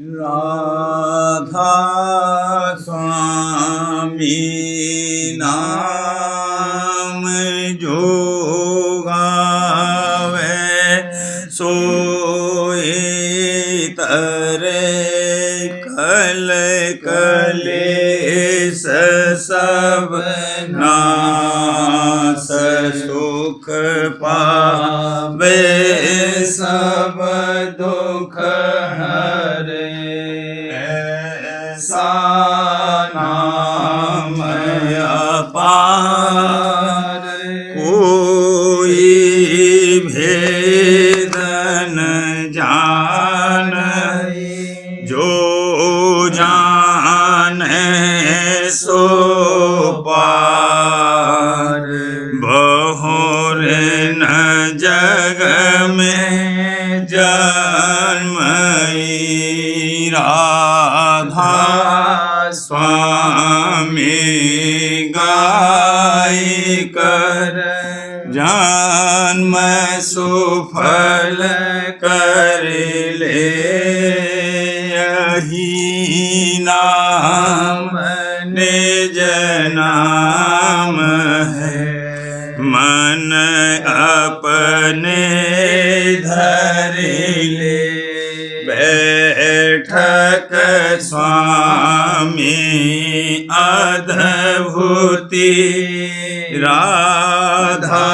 राधा स्वामी नाम जो गावे सोए तरे कल कलेस सब नास सुख पावे सब दुख हरे ऐसा नाम अपार कोई भेद न जाने जो जाने सो पार बहुर न जग में जन्मई राधा स्वामी गाय कर जन्म सुफल कर ले यही नाम निज नाम है मन अपने धर ले बैठक स्वामी अद्भुति राधा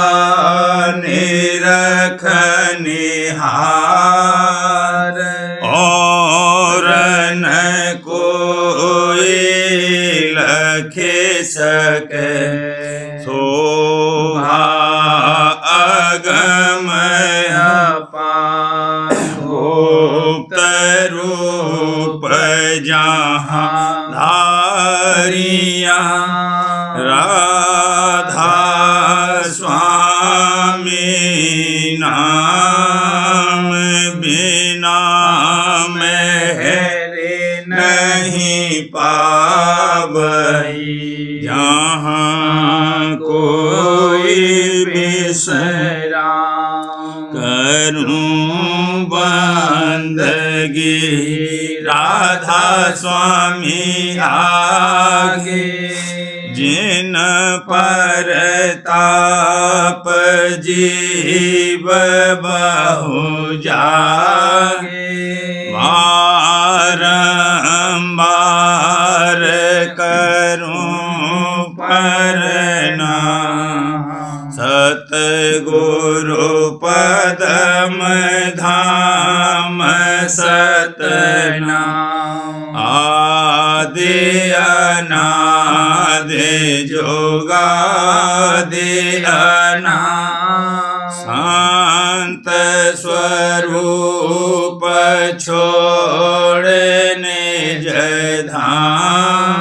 निरख निहार और न कोई लखे सके शोभा अगम अपार गुप्त रूप जहाँ धारिया राधा स्वामी नाम बिना मेरे नहीं पावई जहाँ कोई बिसरा करूं बंदगी राधा स्वामी आगे जिन पर ताप जीव बहु जागे बारंबार करूं परना सतगुरु पदम धाम सतना आदि अनादि जोगादि अनादि शांत स्वरूप छोड़ने जधाम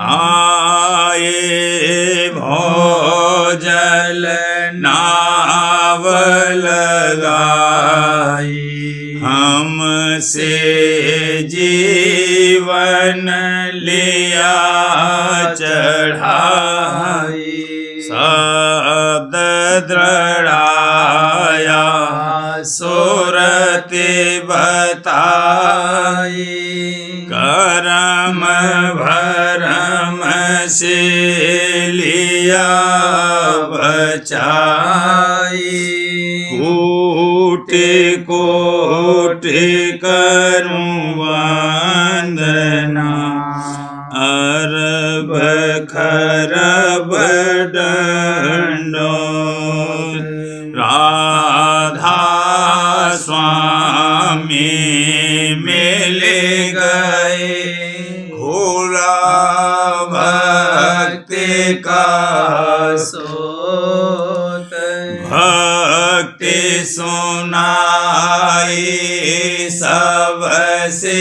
आए भोजल नाव लगाई हमसे जीवन लिया चढ़ाई शब्द दृढ़ाया सुरति बताई करम भरम से लिया बचाई कोटि कोटि करूं वंदना अरब खरब दंडोत राधा स्वामी मिल गए घोड़ा भक्ति का सोत भक्ति सुनाई सबसे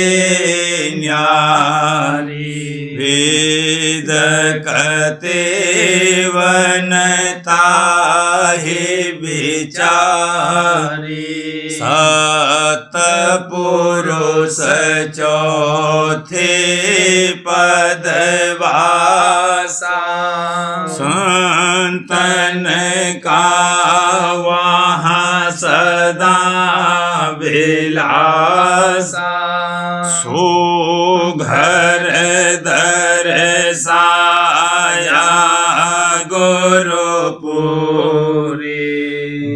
न्यारी वेद कते वनता ही विचारी सतपुरुष चौथे पदवासा संतन का वहाँ सदा विलासा सो घर दर्शाया गुरुपुरी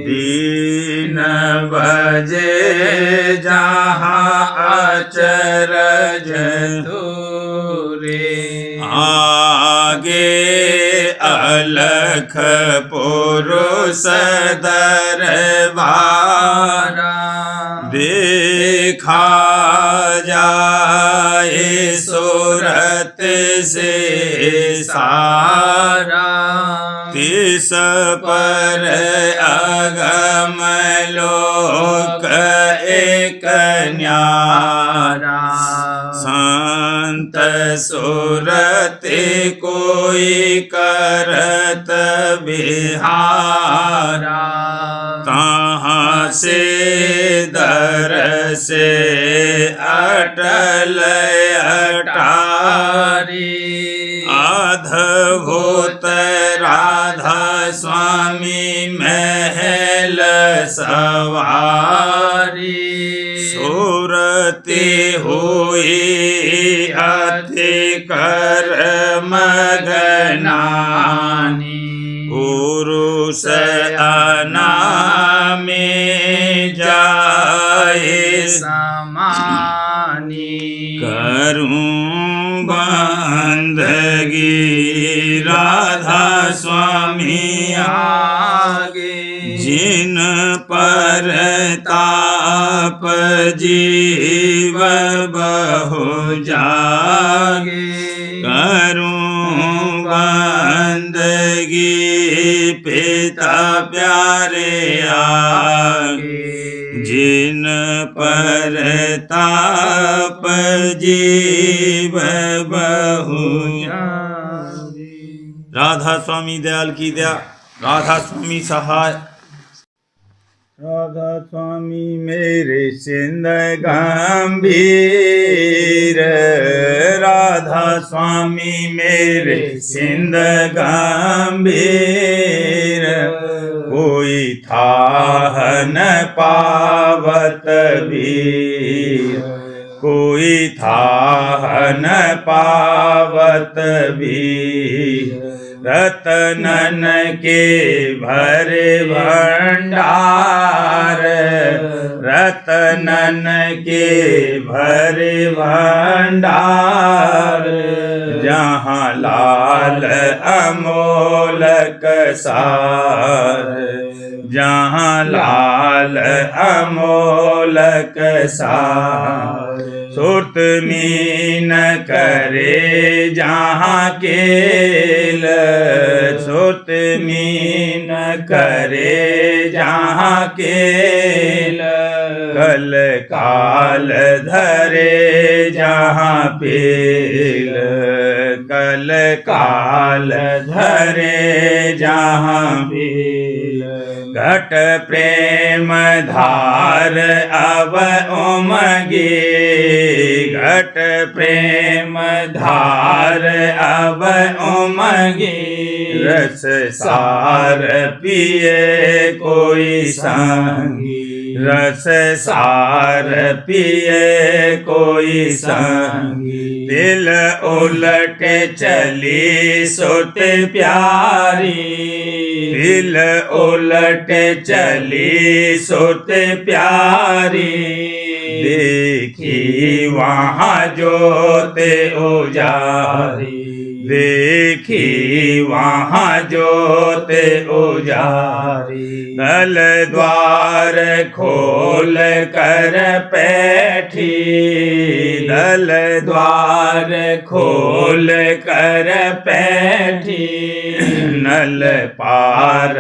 दीन बजे जहाँ अचरज दूरी आगे अलख पुरुष दरबारा देखा जाए सूरत से सारा तिस पर अगम लोक एक न्यारा संत सूरत कोई करत बिहारा तहाँ से दर से अटल अटारी अद्भुत राधा स्वामी महल सवारी सूरती हुई अति कर्म गनानी पुरुष अनामी जाए समानी करूं बंदगी राधा स्वामी आगे जिन पर ताप जीव बहु जागे करूं बंदगी पिता प्यारे आगे जिन पर ताप जीव बहु जागे। राधा स्वामी दयाल की दया, राधा स्वामी सहाय। राधा स्वामी मेरे सिंध गंभीर, राधा स्वामी मेरे सिंध गंभीर, कोई था न पावत वीर, कोई था न पावत वीर, रतनन के भरे भंडार, रतनन के भरे भंडार, जहाँ लाल अमोलक सार, जहाँ लाल अमोलक सार, सुरत मीन करे जहाँ केल, सुरत मीन करे जहाँ केल, कल काल धरे जहाँ पेल, कल काल धरे जहाँ पेल, घट प्रेम धार अब उमगे, घट प्रेम धार अब उमगे, रस सार पिए कोई संगी, रस सार पिए कोई संगी, दिल उलट चली सुत प्यारी, दिल उलट चली सुत प्यारी, देखी वहाँ जोत उजारी, देखी वहाँ जोत उजारी, दल द्वार खोल कर बैठी, दल द्वार खोल कर बैठी, नल पार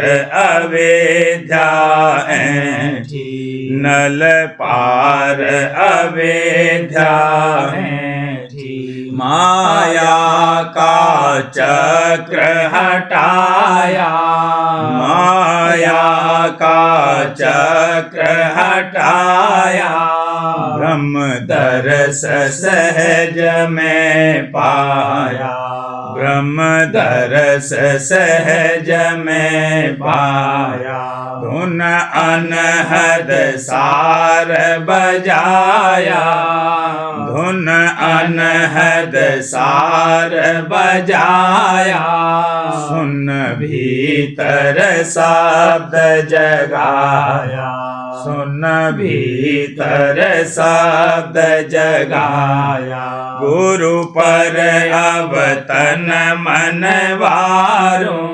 अवेद्या ऐठी, नल पार अवेद्या ऐठी, माया का चक्र हटाया, माया का चक्र हटाया, ब्रह्म दरस सहज में पाया, ब्रह्म दरस सहज में पाया, धुन अनहद सार बजाया, धुन अनहद सार बजाया, सुन भीतर शब्द जगाया, सुन भीतर शब्द जगाया, गुरु पर अब तन मन वारूं,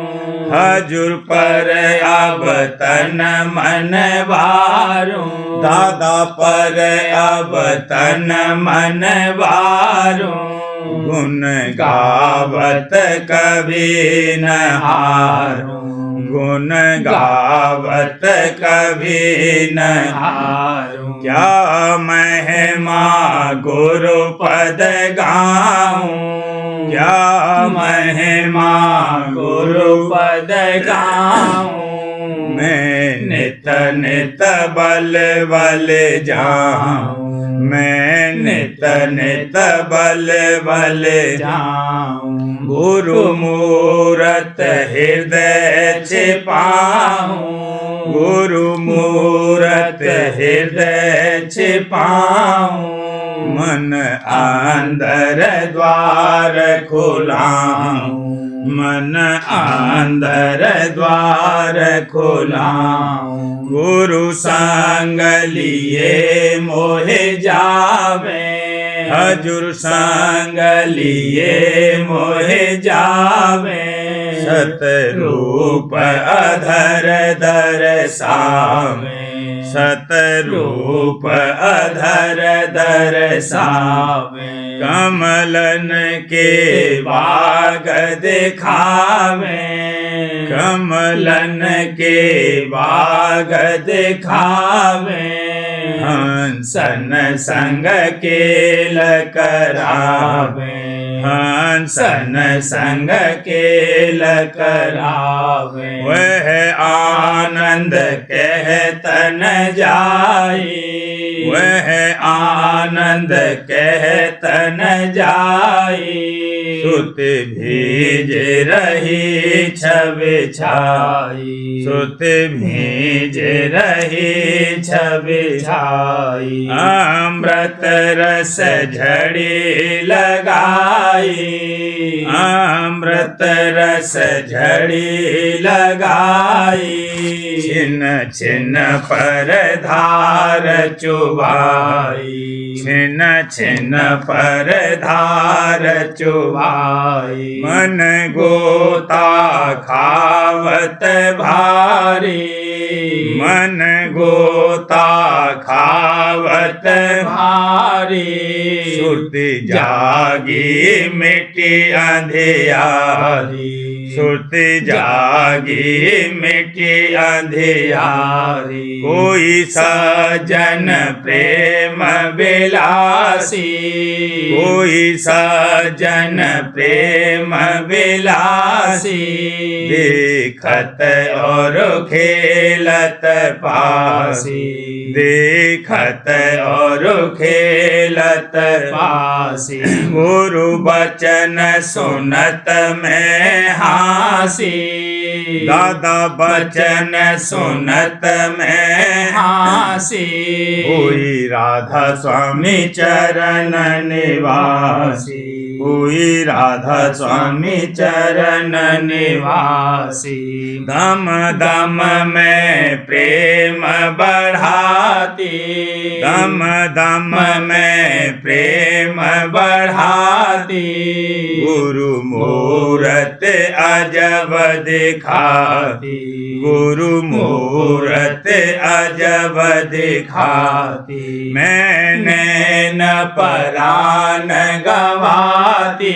हजूर पर अब तन मन वारूं, दादा पर अब तन मन वारूं, गुण गावत कभी न हारूं, गुण गावत कभी न हारूं, क्या महिमा गुरु पद गाऊं, क्या महिमा गुरु पद गाऊं, मैं नित नित बल बल जाऊं, मैं नित नित बल बल जाऊं, गुरु मूरत हृदय छिपाऊं, गुरु मूरत हृदय छिपाऊं, मन अंदर द्वार खुलाऊं, मन अंदर द्वार खुलाऊं, गुरु संग लिए मोहे जावे, हजूर संग लिए मोहे जावे, सतरूप अधर दर्शावे, सतरूप अधर दर्शावे, कमलन के बाग दिखावे, कमलन के बाग दिखावे, हंसन संग केल करावे, हंसन संग केल करावे, वह आनंद कहतन जाई, वह आनंद कहतन जाई, सुत भीज रही छब छाई, सुत भीज रही छब छाई, अमृत रस झड़ी लगाई, अमृत रस झड़ी लगाई, छिन छिन पर धार चुबाई, छिन छिन पर धार चुबाई, मन गोता खावत भारी, मन गोता खावत भारी, सुरति जागी मिट्टी अंधियारी, सुरति जागी मिट्टी अंधियारी, कोई सजन प्रेम विलासी, कोई सजन प्रेम विलासी, देखत और खेलत पासी, देखत और खेलत पासी, गुरु वचन सुनत में हासी, दादा वचन सुनत में हासी, हुई राधा स्वामी चरण निवासी, हुई राधा स्वामी चरण निवासी, दम दम में प्रेम बढ़ाती, दम दम में प्रेम बढ़ाती, गुरु मूरत अजब दिखाती, गुरु मूरत अजब दिखाती, मैंने न परान गवाती,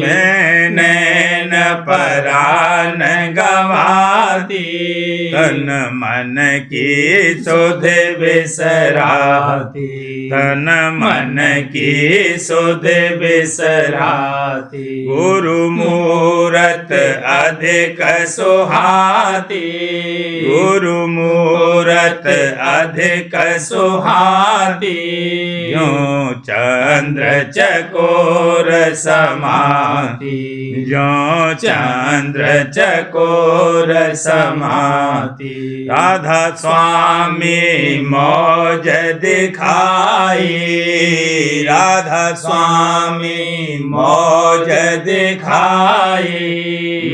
मैंने न परान गवाती, तन मन की सुध बिसराती, तन मन की सुध बिसराती। गुरु मूरत अधिक सुहाती, गुरु मूरत अधिक सुहाती। ज्यों चंद्र चकोर समाती, ज्यों चंद्र चकोर समाती। राधा स्वामी मौज दिखाई, राधा स्वामी मौज दिखाई।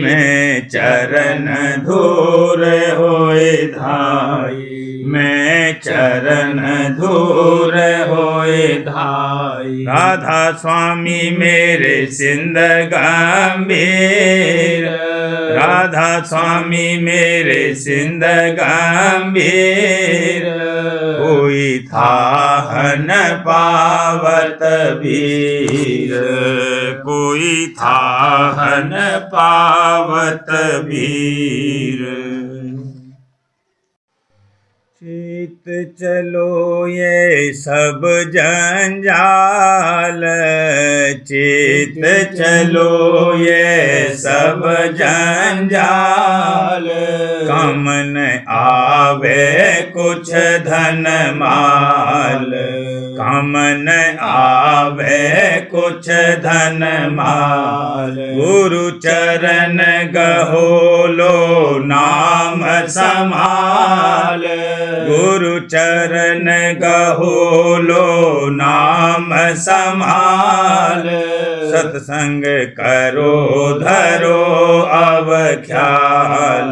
मैं चरण धूर होए धाई, मैं चरण धूर होए धाई। राधा स्वामी मेरे सिंध गंभीर, राधा स्वामी मेरे सिंध गंभीर। कोई था न पावत वीर, कोई था न पावत वीर। चित चलो ये सब जंजाल, चित चलो ये सब जंजाल। कम न आवे कुछ धन माल, कम न आवे कुछ धन माल। गुरु चरण गहोलो नाम समाल, गुरु चरण गहोलो नाम समाल। सत्संग करो धरो अब ख्याल,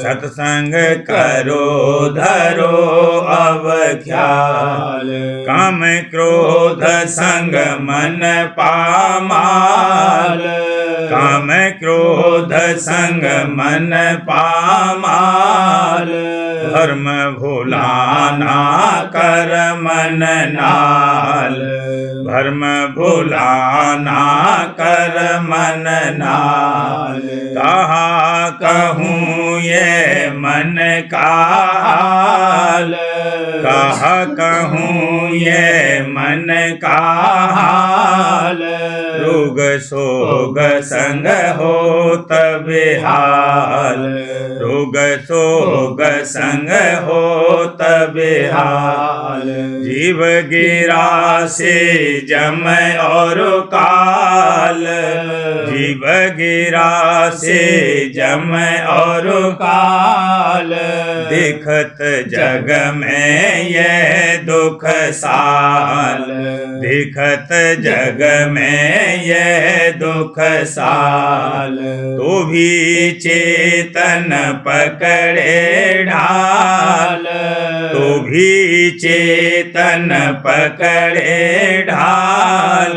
सत्संग करो धरो अब ख्याल। काम क्रोध संग मन पामाल, काम क्रोध संग मन पामाल। धर्म भुलाना कर मन नाल, धर्म भुलाना कर मन नाल। कहा कहूँ ये मन का हाल, कहा कहूँ ये मन का हाल। रोग सोग संग हो तब हाल, रोग सोग संग हो तब हाल। जीव गिरा से जम और काल, जीव गिरा से जम और काल। दिखत जग में ये दुख साल, दिखत जग में ये दुख साल। तो भी चेतन पकड़े ढाल, तो भी चेतन पकड़े ढाल।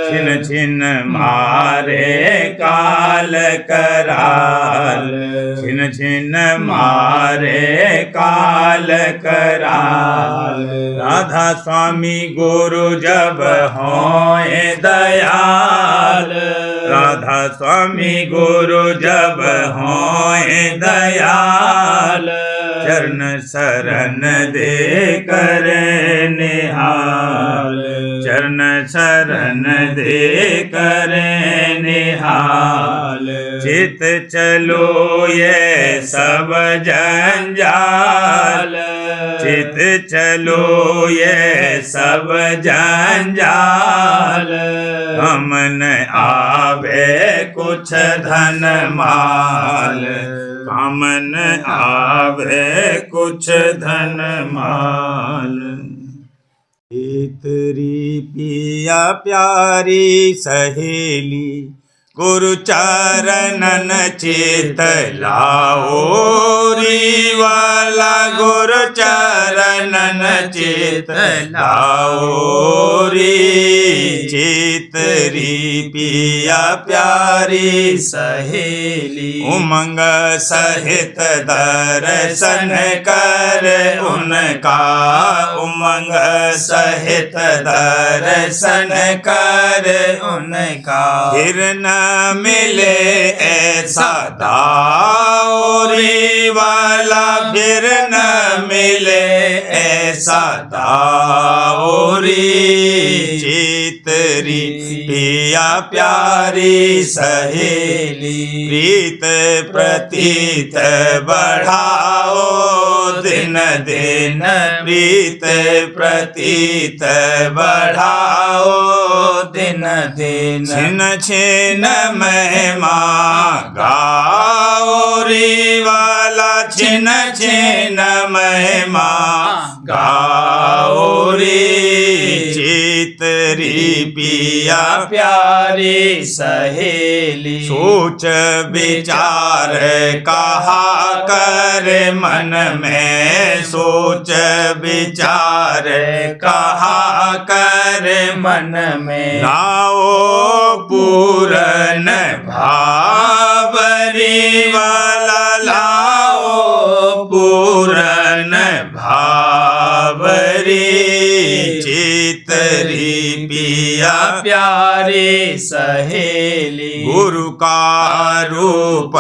छिन छिन मारे काल कराल, छिन छिन मारे काल कराल। राधा स्वामी गुरु जब होए दयाल, राधा स्वामी गुरु जब होए दयाल। चरण शरण दे कर निहाल, चरण शरण दे कर निहाल। चित चलो ये सब जंजाल, चित चलो ये सब जंजाल। हम न आवे कुछ धन माल, हम न आवे कुछ धन माल। तेरी पिया प्यारी सहेली गुरु चरणन चित लाओ री वाला, गुरु चरणन चित लाओ री। चितरी पिया प्यारी सहेली उमंग सहित दर्शन कर उनका, उमंग सहित दर्शन कर उनका। फिर न मिले ऐसा दाऊरी वाला, फिर न मिले ऐसा दाऊरी। चेतरी पिया प्यारी सहेली, प्रीत प्रतीत बढ़ाओ दिन दिन, प्रीत प्रतीत बढ़ाओ दिन दिन। छिन छिन महिमा गाओरी वाला, छिन छिन महिमा गाओरी। चेतरी पिया प्यारी सहेली, सोच विचार कहा कर मन में, सोच विचार कहा कर मन में। लाओ पूरन भावरी वाला, लाओ पूरन भावरी। चेतरी पिया प्यारी सहेली, गुरु का रूप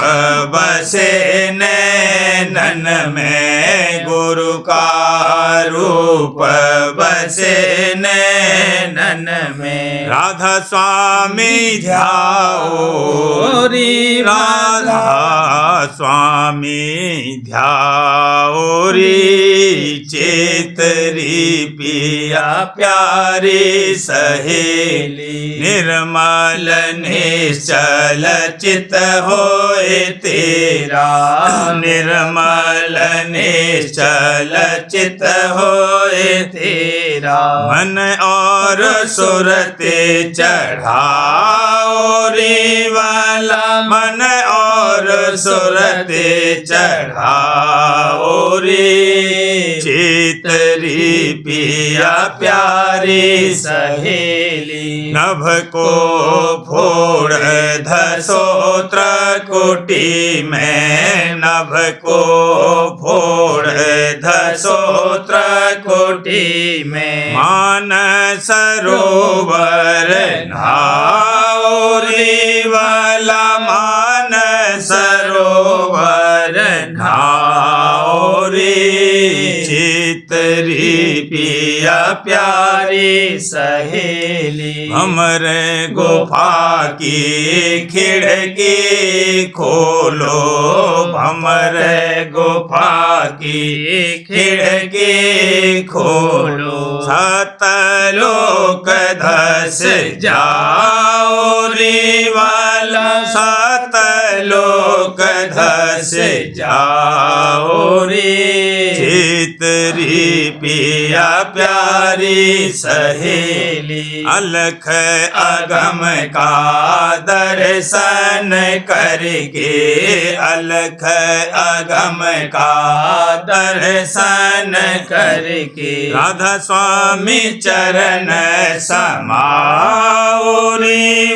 बसे नैनन में, गुरु का रूप बसे नैनन में। राधा स्वामी ध्याओ री, राधा स्वामी ध्याओ री। चेतरी पिया प्यारी सहेली, निर्मल निश्चल चित होए तेरा, निर्मल निश्चल चित होए तेरा। मन और सुरते चढ़ाओ रे वाला, मन और सुरते चढ़ाओ रे। चेतरी पिया प्यारी सहेली, नभ को फोड़ धसोत्र कोटि में, नभ को फोड़ धसोत्र कोटि में। मान सरोवर नहाओरी वाला, मान सरोवर नहाओरी। चेतरी पिया प्यारी सहेली, हमरे गुफा की खिड़की खोलो, हमरे गुफा की खिड़की खोलो। सतलोक धस जाओ रे वाला, सतलोक धस जाओ रे। चेतरी पिया प्यारी सहेली, अलख अगम का दर्शन करके, अलख अगम का दर्शन करके। राधा स्वामी चरण समाओरी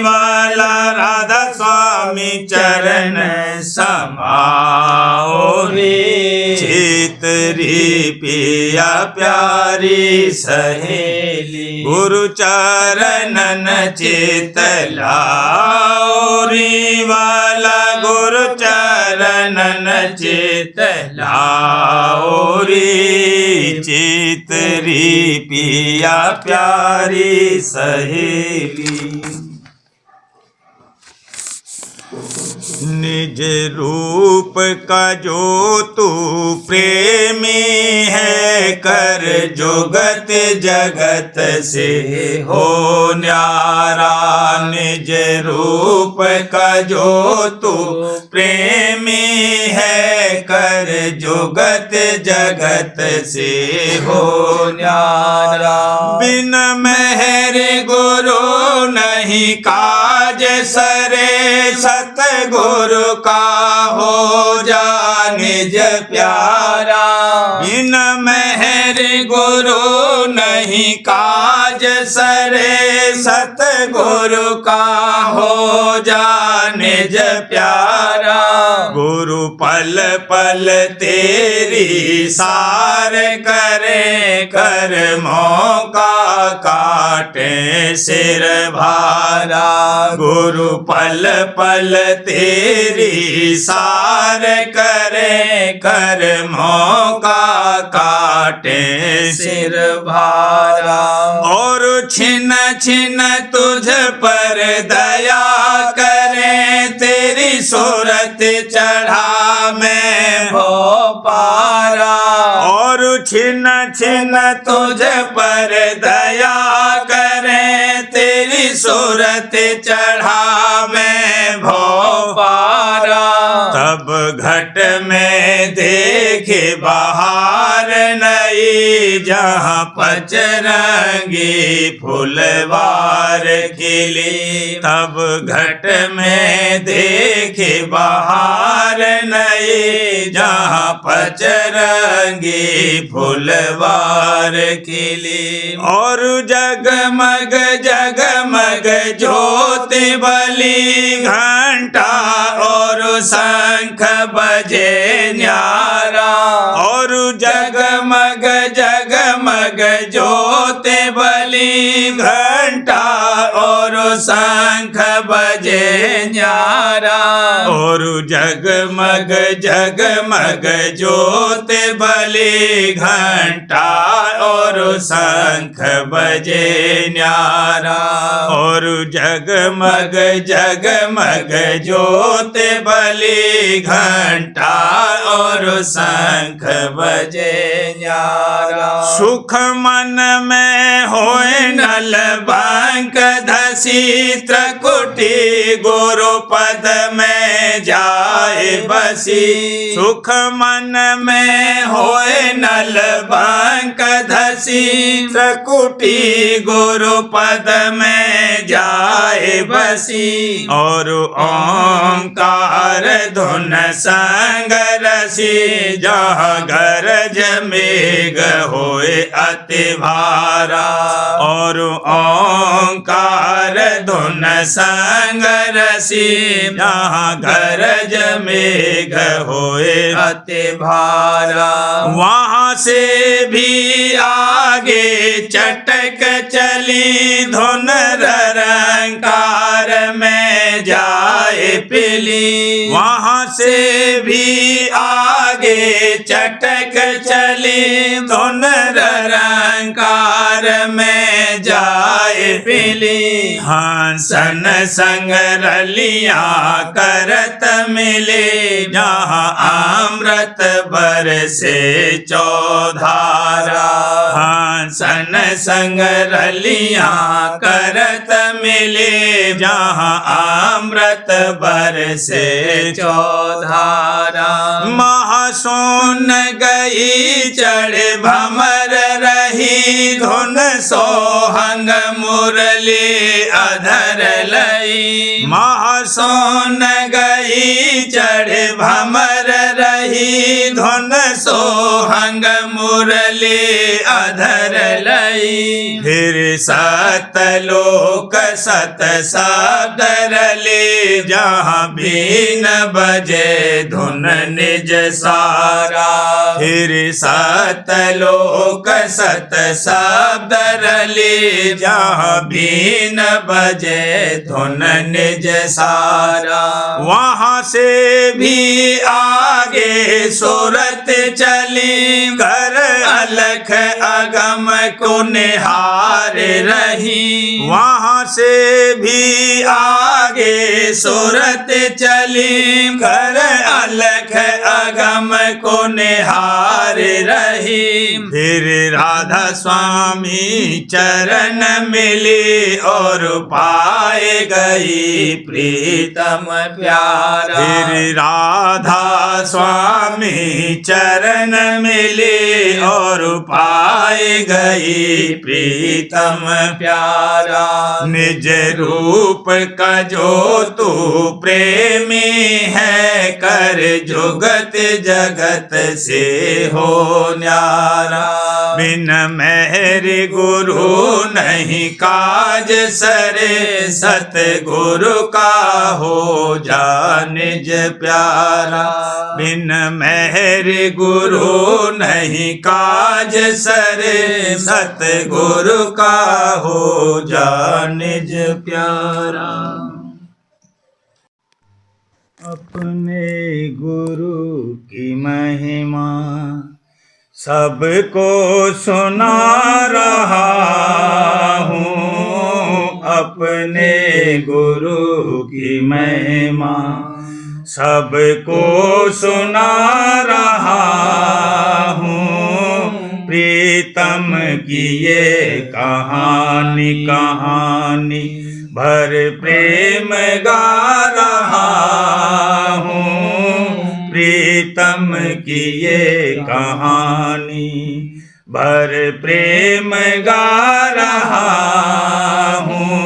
वाला, राधा स्वामी चरण समाओरी। चेतरी पिया प्यारी सहेली, गुरु चरणन चित लाओरी वाला, गुरु चरणन चित लाओरी। चेतरी पिया प्यारी सहेली, निज रूप का जो तू प्रेमी है, कर जुगत जगत से हो न्यारा। निज रूप का जो तू प्रेमी है, कर जुगत जगत से हो न्यारा। बिन मेहर गुरु नहीं काज सरे, सतगुरु गुरु का हो जा निज प्यारा। बिन मेहर गुरु नहीं काज सरे, सतगुरु का हो जा निज प्यारा। गुरु पल पल तेरी सार करे, कर्मों का काटे सिर भारा। गुरु पल पल तेरी सार करे, कर्मों का काटे सिर भारा। और छिन छिन तुझ पर दया करे, तेरी सूरत चढ़ा मैं भो पारा। और छिन छिन तुझ पर दया करे, तेरी सूरत चढ़ा मैं भो पारा। तब घट में देखे बहार नई, जहाँ पचरंगी फुलवार खिली। तब घट में देखे बहार नई, जहाँ पचरंगी फुलवार खिली। और जगमग जगमग ज्योति बली, घंटा और शंख बजे न्यारा। और जगमग जगमग ज्योति बली, घंटा और शंख बजे न्यारा। और जगमग जगमग ज्योति बली, घंटा और शंख बजे न्यारा। और जगमग जगमग ज्योति बली, घंटा और शंख बजे न्यारा। सुख मन में होए नल बांक धसी, त्रिकुटी गुरु पद में जाए बसी। सुख मन में होए नल बांक धसी, त्रिकुटी गुरु पद में जाए बसी। और ओंकार धुन संग रसी, जहाँ गरज मेघ होए अति भारा। और ओंकार धुन संग रसी, जहाँ गरज मेघ होए अति भारा। वहाँ से भी आगे चटक चली, धुन रंकार में जाए पिली। वहाँ से भी आगे चटक चली, धुन रंकार में जाए पिली। हंसन संग रलियां करत मिले, जहाँ अमृत बरसे चौधारा। हंसन संग रलियां करत मिले, जहाँ अमृत बरसे चौधारा। महासुन गई चढ़ भमर रही, धुन सोहंग मुरली अधर लई। महासुन गई चढ़ भमर रही, धुन सोहंग मुरली अधर लई। फिर सतलोक सत शब्द रली, जहाँ बीन बजे धुन निज सारा। फिर सतलोक सत शब्द रली, जहाँ बीन बजे धुन निज सारा। वहाँ से भी आगे सूरत चली, घर अलख अगम को निहार रही। वहाँ से भी आगे सूरत चली, घर अलख अगम को निहार पार रही। फिर राधा स्वामी चरण मिली और पाए गई प्रीतम प्यारा। फिर राधा स्वामी चरण मिली और पाए गई प्रीतम प्यारा। निज रूप का जो तू प्रेमी है, कर जुगत जगत से हो न्यारा। बिन मेहर गुरु नहीं काज सरे, सतगुरु का हो जा निज प्यारा। बिन मेहर गुरु नहीं काज सरे, सतगुरु का हो जा निज प्यारा। अपने गुरु की महिमा सबको सुना रहा हूँ। अपने गुरु की महिमा सबको सुना रहा हूँ। प्रीतम की ये कहानी कहानी भर प्रेम गा रहा हूँ। प्रीतम की ये कहानी भर प्रेम गा रहा हूँ।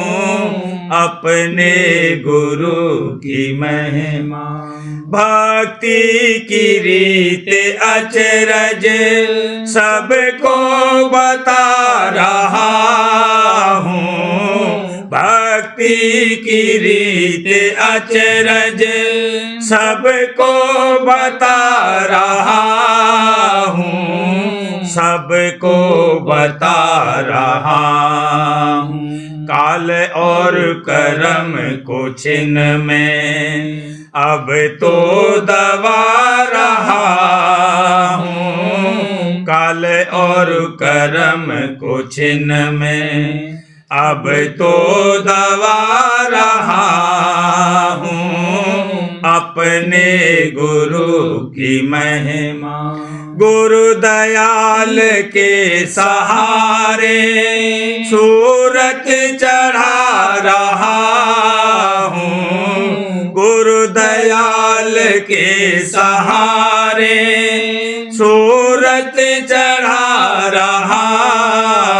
अपने गुरु की महिमा भक्ति की रीत अचरज सबको बता रहा हूँ। भक्ति की रीत अचरज सबको बता रहा हूँ। सबको बता रहा हूँ। काल और कर्म को छिन्न में अब तो दबा रहा हूँ। काल और कर्म को छिन्न में अब तो दबा रहा हूँ। अपने गुरु की महिमा गुरु दयाल के सहारे सूरत चढ़ा रहा हूँ। गुरु दयाल के सहारे सूरत चढ़ा रहा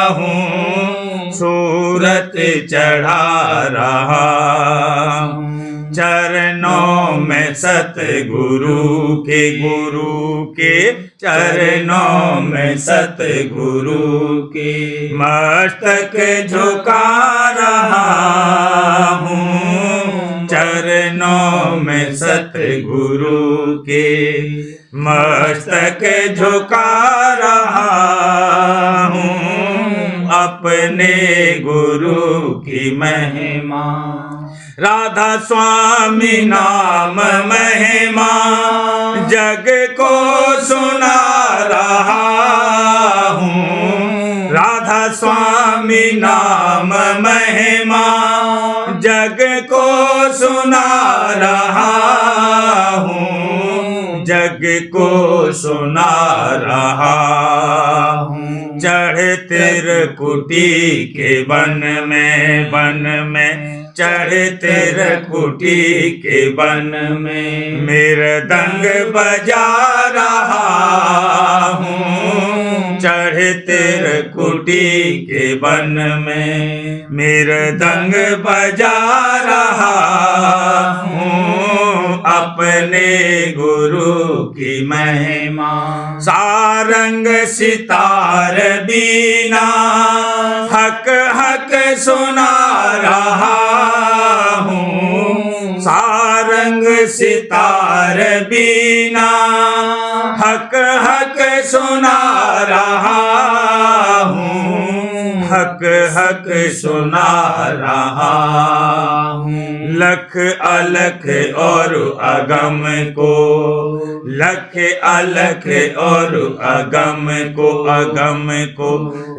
हूँ। सूरत चढ़ा रहा हूँ। चरणों में सतगुरु के चरणों में सतगुरु के मस्तक झुका रहा हूँ। चरणों में सतगुरु के मस्तक झुका रहा हूँ। अपने गुरु की महिमा राधा स्वामी नाम महिमा जग को सुना रहा हूँ। राधा स्वामी नाम महिमा जग को सुना रहा हूँ। जग को सुना रहा हूँ। चढ़े त्रिकुटी के वन में चढ़े त्रिकुटी के वन में मृदंग बजा रहा हूँ। चढ़े त्रिकुटी के वन में मृदंग बजा रहा हूँ। अपने गुरु की महिमा सारंग सितार बीना हक हक सुना रहा हूँ। सारंग सितार बीना हक हक सुना रहा हूँ। हक हक सुना रहा हूँ। लख अलख और अगम को लख अलख और अगम को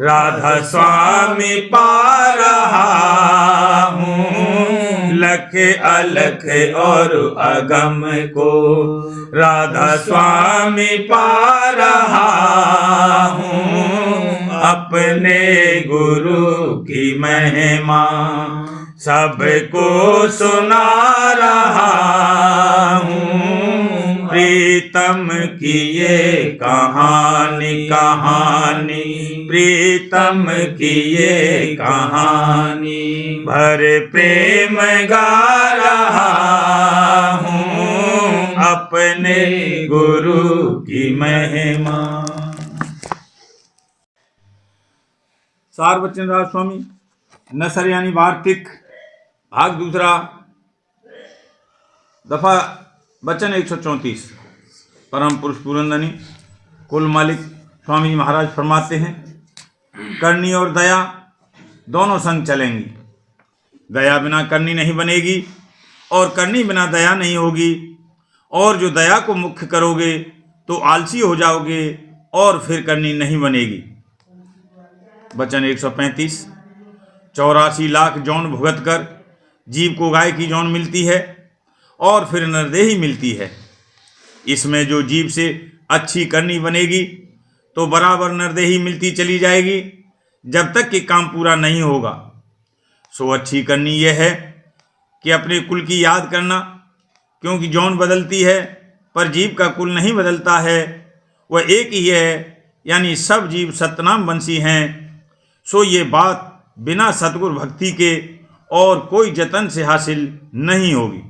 राधा स्वामी पा रहा हूँ। लख अलख और अगम को राधा स्वामी पा रहा हूँ। अपने गुरु की महिमा सबको सुना रहा हूँ। प्रीतम की ये कहानी प्रीतम की ये कहानी भर प्रेम गा रहा हूँ। अपने गुरु की महिमा। सार बच्चनराज स्वामी नसर यानी वार्तिक भाग दूसरा दफा वचन 134। परम पुरुष पुरंदनी कुल मालिक स्वामी जी महाराज फरमाते हैं, करनी और दया दोनों संग चलेंगी। दया बिना करनी नहीं बनेगी और करनी बिना दया नहीं होगी। और जो दया को मुख्य करोगे तो आलसी हो जाओगे और फिर करनी नहीं बनेगी। वचन 135। 84 लाख जौन भुगत कर जीव को गाय की जौन मिलती है और फिर नरदेही मिलती है। इसमें जो जीव से अच्छी करनी बनेगी तो बराबर नरदेही मिलती चली जाएगी जब तक कि काम पूरा नहीं होगा। सो अच्छी करनी यह है कि अपने कुल की याद करना, क्योंकि जौन बदलती है पर जीव का कुल नहीं बदलता है। वह एक ही है, यानी सब जीव सतनाम वंशी हैं। सो ये बात बिना सतगुरु भक्ति के और कोई जतन से हासिल नहीं होगी।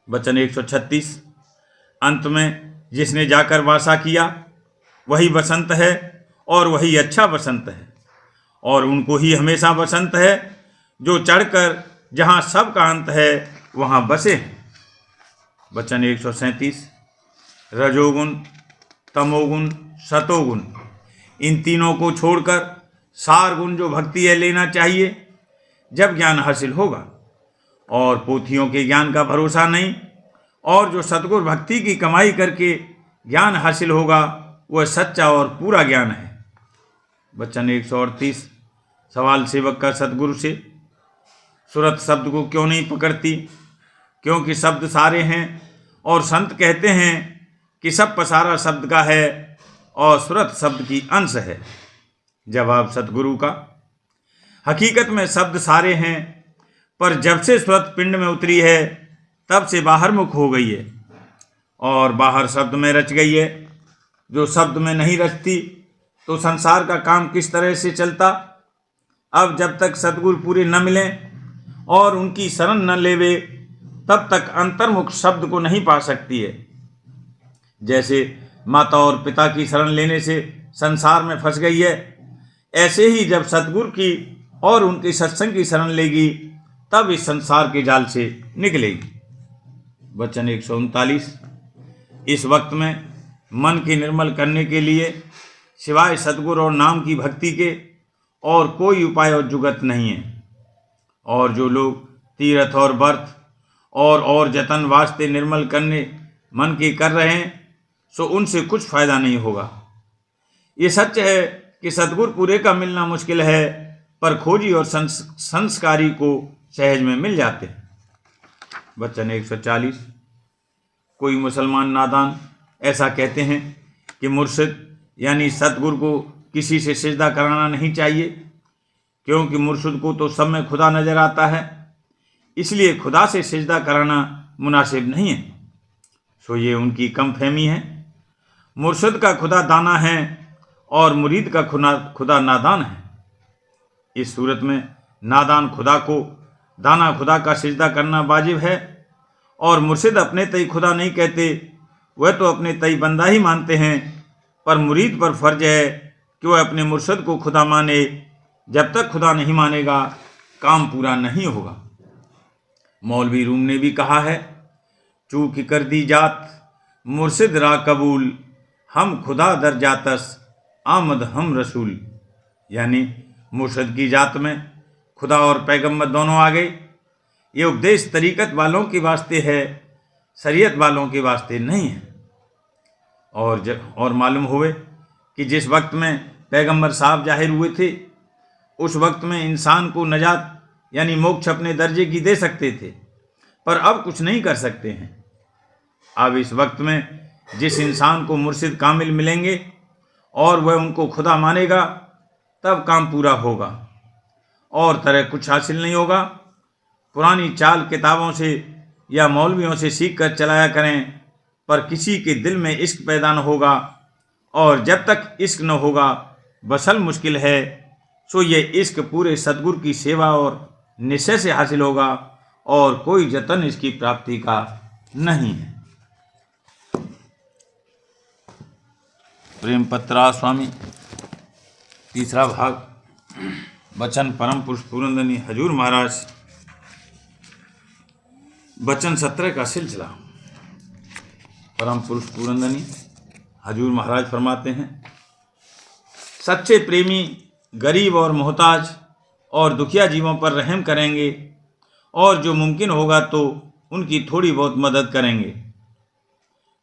वचन 136। अंत में जिसने जाकर वासा किया वही बसंत है और वही अच्छा बसंत है, और उनको ही हमेशा बसंत है जो चढ़कर जहाँ सबका अंत है वहाँ बसे। वचन 137। रजोगुण, तमोगुण, सतोगुण, इन तीनों को छोड़कर सार गुण जो भक्ति है लेना चाहिए जब ज्ञान हासिल होगा। और पोथियों के ज्ञान का भरोसा नहीं, और जो सतगुरु भक्ति की कमाई करके ज्ञान हासिल होगा वह सच्चा और पूरा ज्ञान है। वचन 138। सवाल सेवक का सतगुरु से, सुरत शब्द को क्यों नहीं पकड़ती? क्योंकि शब्द सारे हैं और संत कहते हैं कि सब पसारा शब्द का है और सुरत शब्द की अंश है। जवाब सतगुरु का, हकीकत में शब्द सारे हैं, पर जब से सुरत पिंड में उतरी है तब से बाहर मुख हो गई है और बाहर शब्द में रच गई है। जो शब्द में नहीं रचती तो संसार का काम किस तरह से चलता? अब जब तक सतगुरु पूरे न मिलें और उनकी शरण न लेवे तब तक अंतर्मुख शब्द को नहीं पा सकती है। जैसे माता और पिता की शरण लेने से संसार में फंस गई है, ऐसे ही जब सतगुरु की और उनके सत्संग की शरण लेगी तब इस संसार के जाल से निकलेगी। वचन 139। इस वक्त में मन के निर्मल करने के लिए सिवाय सतगुरु और नाम की भक्ति के और कोई उपाय और जुगत नहीं है। और जो लोग तीर्थ और व्रत और जतन वास्ते निर्मल करने मन के कर रहे हैं सो उनसे कुछ फायदा नहीं होगा। ये सच है कि सतगुरु पूरे का मिलना मुश्किल है, पर खोजी और संस्कारी को सहज में मिल जाते हैं। वचन 140। कोई मुसलमान नादान ऐसा कहते हैं कि मुर्शिद यानी सतगुरु को किसी से सिजदा कराना नहीं चाहिए, क्योंकि मुर्शिद को तो सब में खुदा नजर आता है, इसलिए खुदा से सिजदा कराना मुनासिब नहीं है। सो ये उनकी कम फहमी है। मुर्शिद का खुदा दाना है और मुरीद का खुदा नादान है। इस सूरत में नादान खुदा को दाना खुदा का सिजदा करना वाजिब है, और मुर्शिद अपने तई खुदा नहीं कहते, वह तो अपने तई बंदा ही मानते हैं। पर मुरीद पर फर्ज है कि वह अपने मुर्शिद को खुदा माने। जब तक खुदा नहीं मानेगा काम पूरा नहीं होगा। मौलवी रूम ने भी कहा है, चूक कर दी जात मुर्शिद रा कबूल, हम खुदा दर जातस आमद हम रसूल। यानी मुर्शिद की जात में खुदा और पैगंबर दोनों आ गए। ये उपदेश तरीकत वालों के वास्ते है, शरीयत वालों के वास्ते नहीं है। और मालूम हुए कि जिस वक्त में पैगंबर साहब जाहिर हुए थे उस वक्त में इंसान को नजात यानी मोक्ष अपने दर्जे की दे सकते थे, पर अब कुछ नहीं कर सकते हैं। अब इस वक्त में जिस इंसान को मुर्शिद कामिल मिलेंगे और वह उनको खुदा मानेगा, तब काम पूरा होगा, और तरह कुछ हासिल नहीं होगा। पुरानी चाल किताबों से या मौलवियों से सीख कर चलाया करें, पर किसी के दिल में इश्क पैदा न होगा, और जब तक इश्क न होगा बसल मुश्किल है। सो ये इश्क पूरे सद्गुरु की सेवा और निश्चय से हासिल होगा, और कोई जतन इसकी प्राप्ति का नहीं है। प्रेम पत्रा स्वामी, तीसरा भाग, वचन परम पुरुष पूरनदनी हजूर महाराज, वचन 17 का सिलसिला। परम पुरुष पूरनदनी हजूर महाराज फरमाते हैं, सच्चे प्रेमी गरीब और मोहताज और दुखिया जीवों पर रहम करेंगे, और जो मुमकिन होगा तो उनकी थोड़ी बहुत मदद करेंगे।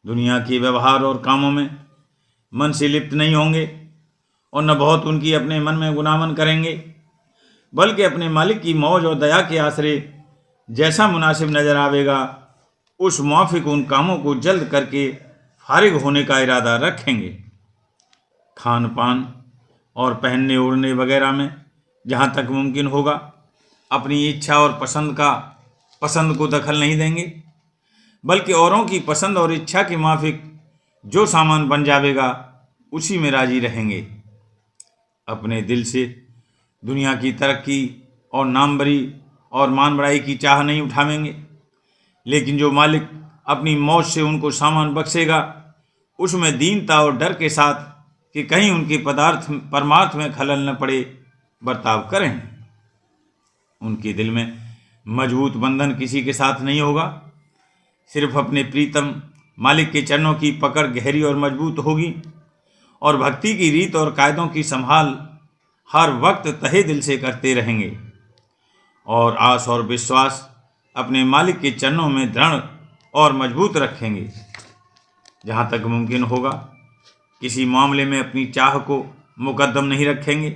दुनिया के व्यवहार और कामों में मन से लिप्त नहीं होंगे, और न बहुत उनकी अपने मन में गुनामन करेंगे, बल्कि अपने मालिक की मौज और दया के आसरे जैसा मुनासिब नज़र आवेगा उस मुआफिक उन कामों को जल्द करके फारिग होने का इरादा रखेंगे। खान पान और पहनने ओढ़ने वगैरह में जहाँ तक मुमकिन होगा अपनी इच्छा और पसंद को दखल नहीं देंगे, बल्कि औरों की पसंद और इच्छा के माफिक जो सामान बन जावेगा उसी में राजी रहेंगे। अपने दिल से दुनिया की तरक्की और नामवरी और मान बड़ाई की चाह नहीं उठावेंगे, लेकिन जो मालिक अपनी मौज से उनको सामान बख्शेगा उसमें दीनता और डर के साथ कि कहीं उनके परमार्थ में खलल न पड़े बर्ताव करें। उनके दिल में मजबूत बंधन किसी के साथ नहीं होगा, सिर्फ अपने प्रीतम मालिक के चरणों की पकड़ गहरी और मजबूत होगी, और भक्ति की रीत और कायदों की संभाल हर वक्त तहे दिल से करते रहेंगे, और आस और विश्वास अपने मालिक के चरणों में दृढ़ और मजबूत रखेंगे। जहाँ तक मुमकिन होगा किसी मामले में अपनी चाह को मुकद्दम नहीं रखेंगे,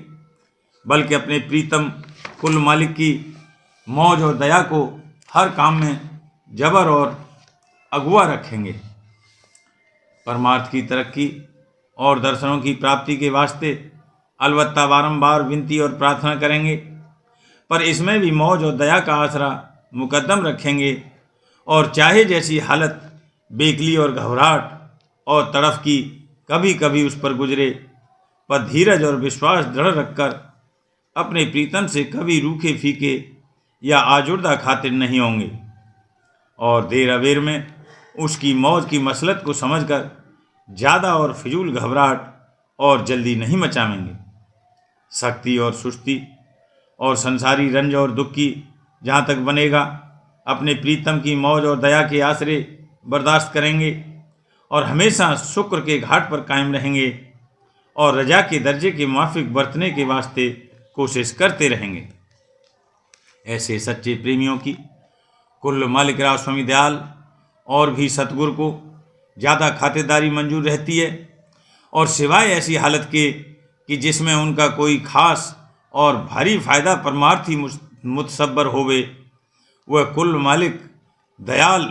बल्कि अपने प्रीतम कुल मालिक की मौज और दया को हर काम में जबर और अगुआ रखेंगे। परमार्थ की तरक्की और दर्शनों की प्राप्ति के वास्ते अलबत्ता बारंबार विनती और प्रार्थना करेंगे, पर इसमें भी मौज और दया का आसरा मुकद्दम रखेंगे, और चाहे जैसी हालत बेकली और घबराहट और तड़फ की कभी कभी उस पर गुजरे, पर धीरज और विश्वास दृढ़ रखकर अपने प्रीतम से कभी रूखे फीके या आजुर्दा खातिर नहीं होंगे, और देर अबेर में उसकी मौज की मसलत को समझकर ज़्यादा और फिजूल घबराहट और जल्दी नहीं मचावेंगे। सख्ती और सुस्ती और संसारी रंज और दुख की जहाँ तक बनेगा अपने प्रीतम की मौज और दया के आसरे बर्दाश्त करेंगे, और हमेशा शुक्र के घाट पर कायम रहेंगे, और रजा के दर्जे के मुआफिक बरतने के वास्ते कोशिश करते रहेंगे। ऐसे सच्चे प्रेमियों की कुल मालिक राज स्वामी दयाल और भी सतगुरु को ज़्यादा खातिरदारी मंजूर रहती है, और सिवाय ऐसी हालत के कि जिसमें उनका कोई खास और भारी फायदा परमार्थी मुतसब्बर होवे, वह कुल मालिक दयाल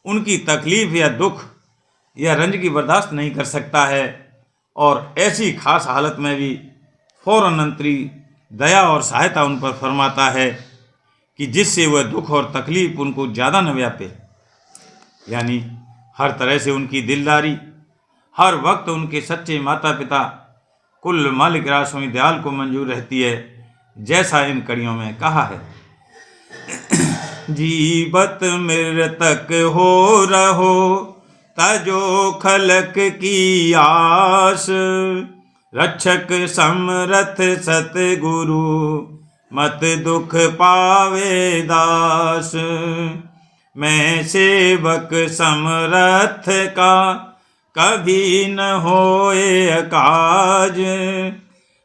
उनकी तकलीफ या दुख या रंज की बर्दाश्त नहीं कर सकता है, और ऐसी खास हालत में भी फौरन अंतरी दया और सहायता उन पर फरमाता है कि जिससे वह दुख और तकलीफ उनको ज़्यादा न व्यापे। यानी हर तरह से उनकी दिलदारी हर वक्त उनके सच्चे माता पिता कुल मालिक राज स्वामी दयाल को मंजूर रहती है, जैसा इन कड़ियों में कहा है। जीवत मृतक हो रहो तजो खलक की आस, रक्षक समरथ सतगुरु मत दुख पावे दास। मैं सेवक समरथ का कभी न होए अकाज,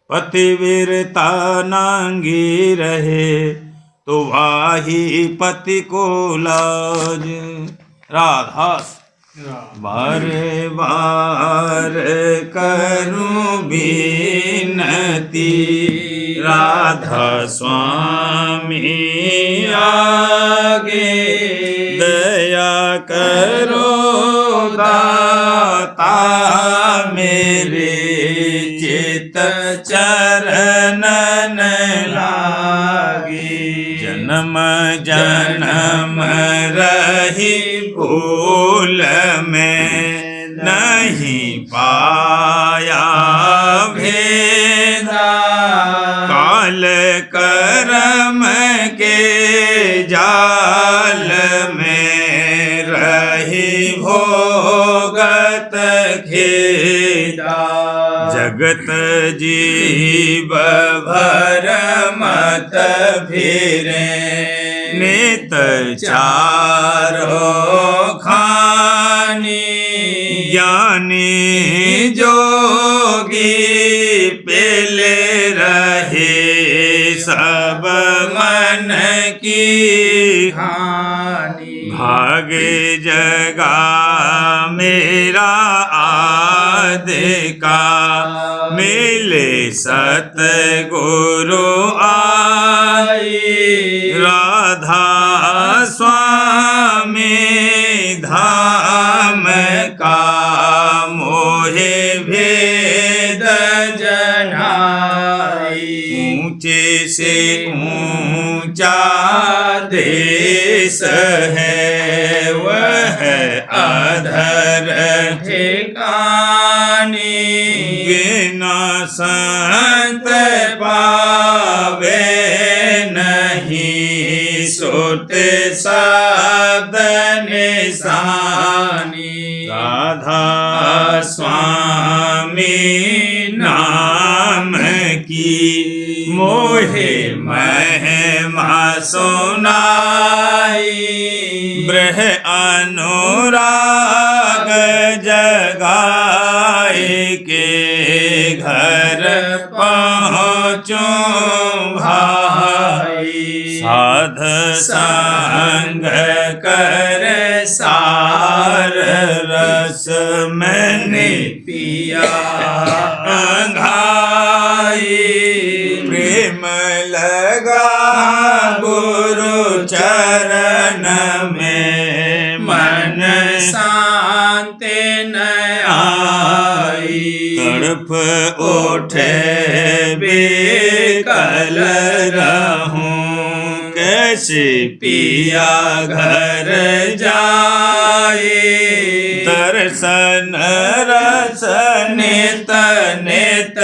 पतिवीरता नांगी रहे तो वाही पति को लाज। राधास बार बार करूं विनती राधा स्वामी आगे, दया करो दाता मेरे चित चरणन लागे। जन्म जन्म रही भूल में नहीं पाया भेदा, काल कर्म के जाल में रही भोगत खेदा। जगत जीव भर मत फिरे नित चारों खानी, ज्ञानी जोगी पेले रहे सब मन की हानि। भागे जगा मेरा आदि का मिले सतगुरु आई, राधा स्वामी धाम का मोहे भेद जनाई। ऊंचे से ऊंचा देश है वह अधर ठिकानी, बिना संत पावे नहीं सुत शब्द निशानी। राधा स्वामी नाम की मोहे महिमा सुनाई, ब्रह अनुराग जगाए के घर पहुँचूं भाई। साध संग कर सार रस मैंने पिया अंघाई, प्रेम लगा गुरु चरण में मन शांति न आई। तड़प उठे बेकल रहूं कैसे पिया घर जाए, दर्शन रस नित नित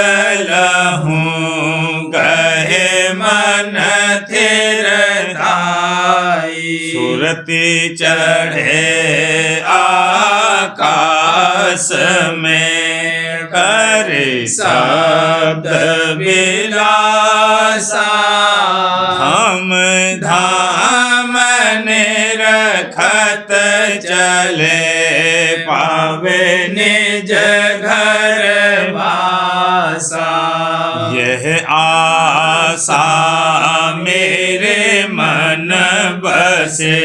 लहूं कहे मन थिर धाई। सुरति चढ़े आकाश में करे शब्द विलासा, हम धाम निरखत चले पावे निज घर वासा। यह आशा मेरे मन बसे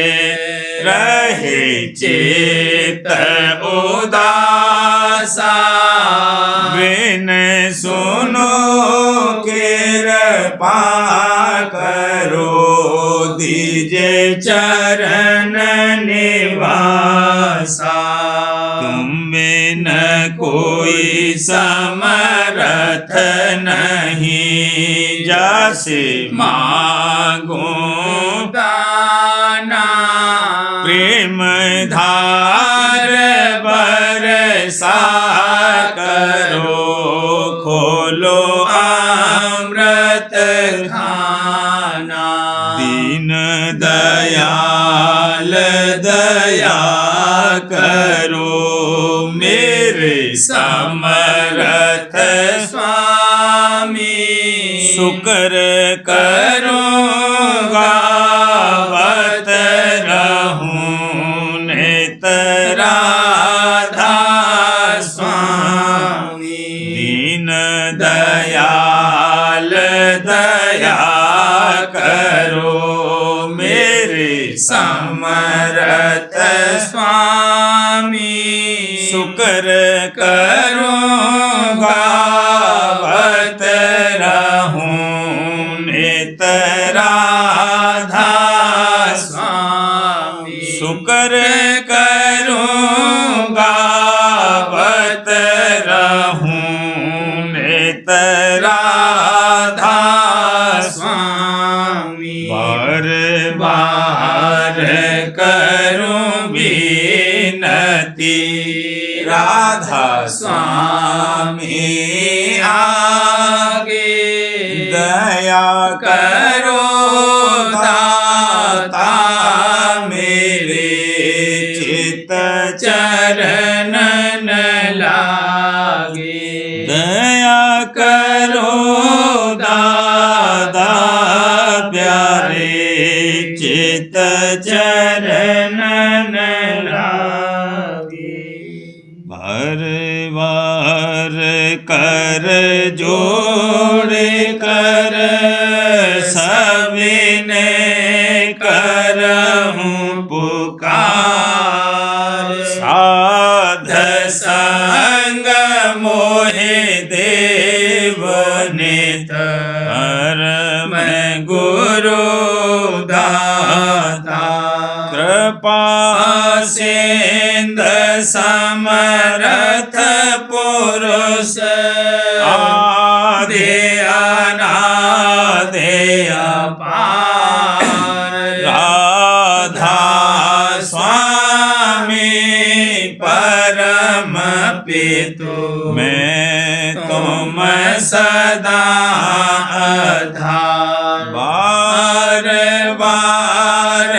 रहे चित उदासा, बिन सुनो कृपा करो दीजे चरण निवासा। तुम बिन कोई समर्थ नहीं, जासे मांगूं दाना, प्रेम धार बरसा करो खोलो अमृत खाना। दीन दयाल दया करो मेरे समर्थ स्वामी, शुक्र करूँगा गावत रहूं नित राधा स्वामी। दीन दयाल दया करो मेरे समरथ स्वामी शुक्र करूं गावत रहूं नित राधा स्वामी शुक्र करूं गावत रहूं नित राधा स्वामी बार बार करूं विनती राधा स्वामी आगे दया करो दाता मेरे चित चरणन लागे दया करो दादा प्यारे चित चरणन लागे बार बार कर जोड़ कर सविने करहूं पुकार साध संग मोहे देव नित परम गुरु दाता कृपा सिंध समरथ पुरुष आदि अनादि अपार राधा स्वामी परम पितु मैं तुम सदा आधार बार बार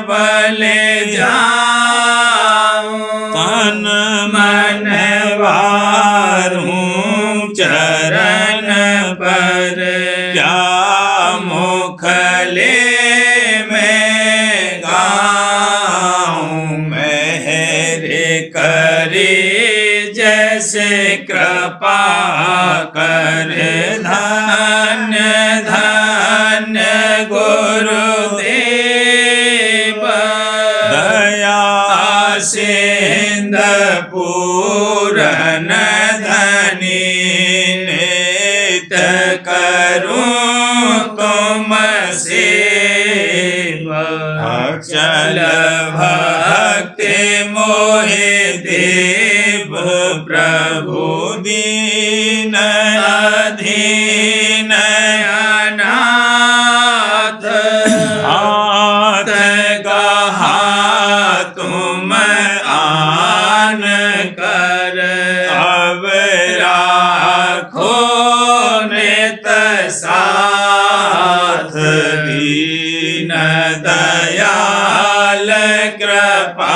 बले जाऊं तन मन वारूं चरण पर क्या मुखले में गाऊं मेरे करे जैसे कृपा कर धन्य धन्य गुरुदेव दया सिंध पूरन धनी नित करूं तुम सेवा अचल भक्ति मोहे देव प्रभु दीन अधीन अनाथ हाथ गहा तुम आन कर अब राखो नित साथ दीन दयाल कृपा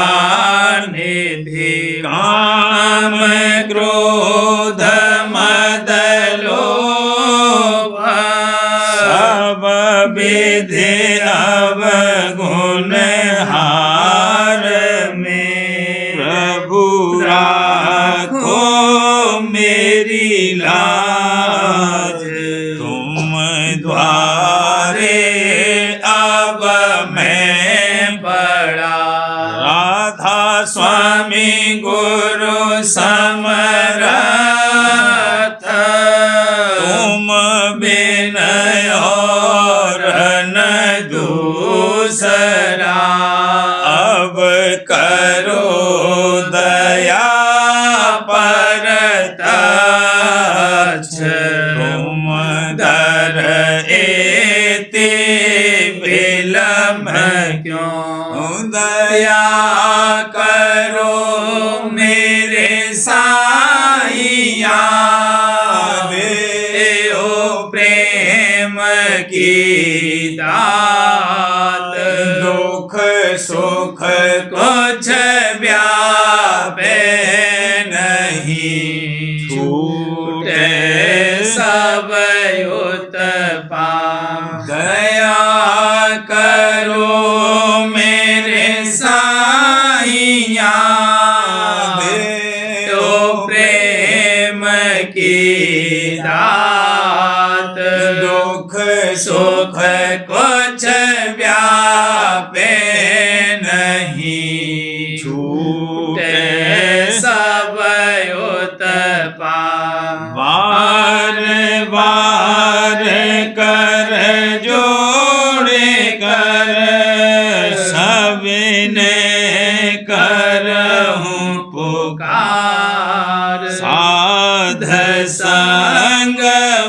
निधि काम क्रोध मद लोभ सब विधि अवगुण हार में प्रभु राखो मेरी लाज तुम द्वारे अब मैं पड़ा राधा स्वामी गुरु समरथ तुम बिन और न दूसरा अब करो दया परतक्ष तुम दर एते विलम्ब क्यों दया करो मेरे साईया देओ प्रेम की दात दुख सुख कुछ व्यापे नहीं छूटे सब उत्पाद दया करो मेरे साईया देओ प्रेम की दात दुख सुख कुछ व्या पे नहीं छूटे सब उत्पात। बार बार कर जोड़े कर सबने करहूं पुकार। साध संग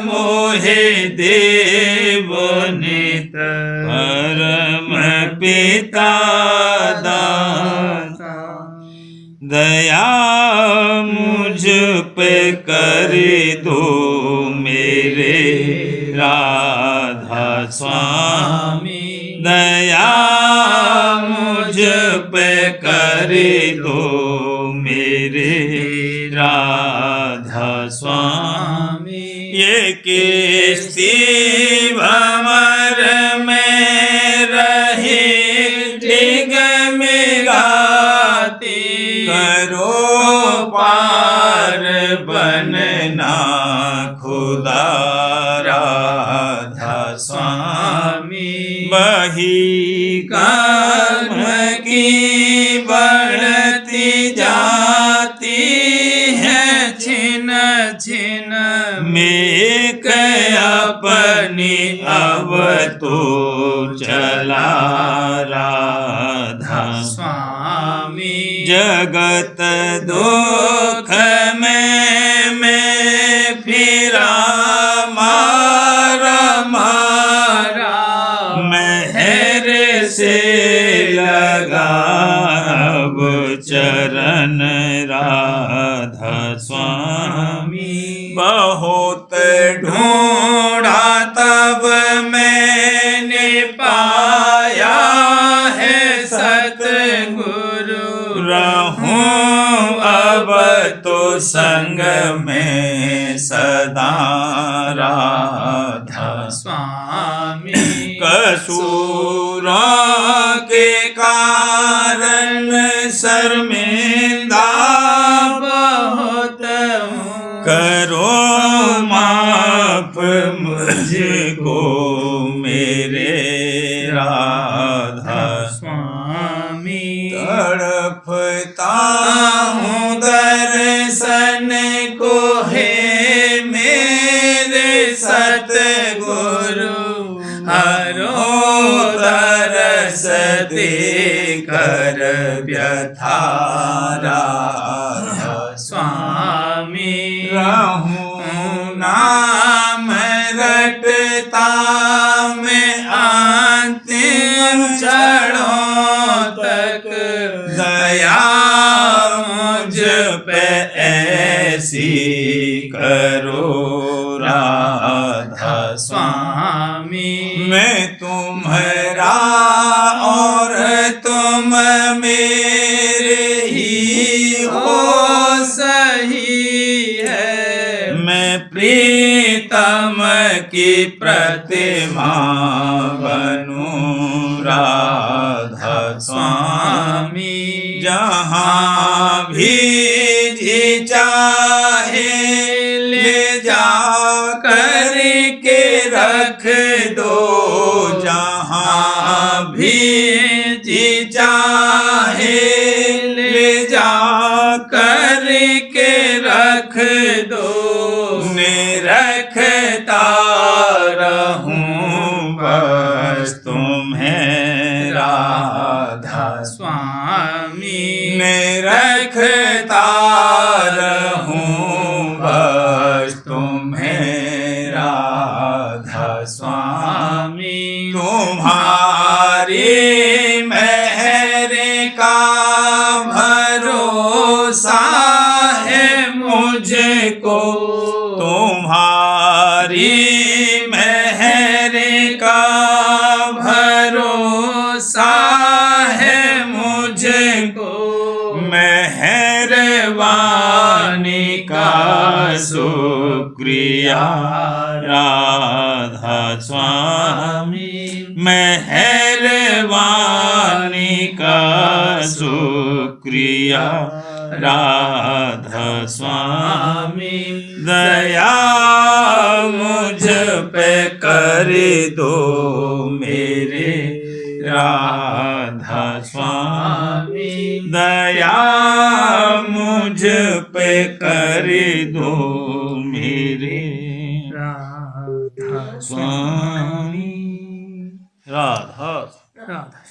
मोहे देव नित परम पिता दाता। दया मुझ पे कर दो मेरे राधा स्वामी। दया मुझ पे कर दो मेरे राधा स्वामी। ये किस्ती भंवर में रहे डिगमिगाती। करो पार बनना खुदा राधा स्वामी। बही कर्म की बढ़ती जाती है छिन छिन में अपनी अब तो चला राधा स्वामी। जगत दुख में फिरा मारा मारा। मेहर से लगा अब चरण राधा स्वामी। बहुत ढूंढा तब मैंने पाया है सतगुरु। रहूं अब तो संग में सदा राधा स्वामी। कसूरों के कारण शर्मिंदा बहुत हूँ। करो माफ मुझको मेरे राधा स्वामी। तड़पता हूँ दर्शन को है मेरे सतगुरु। हरो तरस देकर व्यथा राधा स्वामी। रहूं नाम रटता मैं अंतिम क्षणों तक। दया मुझ पे ऐसी करो राधा स्वामी। मैं तुम्हारा और तुम मेरे ही हो सही है। मैं प्रीतम की प्रतिमा बनूं राधा स्वामी। जहाँ भी जी चाहे ले जा करके रख दो। जहाँ भी जी चाहे ले जा करके रख दो। रखता रहूं बस तुम्हें राधा स्वामी। रखता रहूं बस तुम्हें राधा स्वामी। तुम्हारी मेहर का भरोसा है मुझको। तुम्हारी मेहर का भरोसा है मुझको। मेहरबानी का शुक्रिया राधा स्वामी। मेहरबानी का शुक्रिया राधा स्वामी। दया मुझ पे कर दो मेरे राधा स्वामी दया मुझ पे कर दो मेरे राधा स्वामी। राधा राधा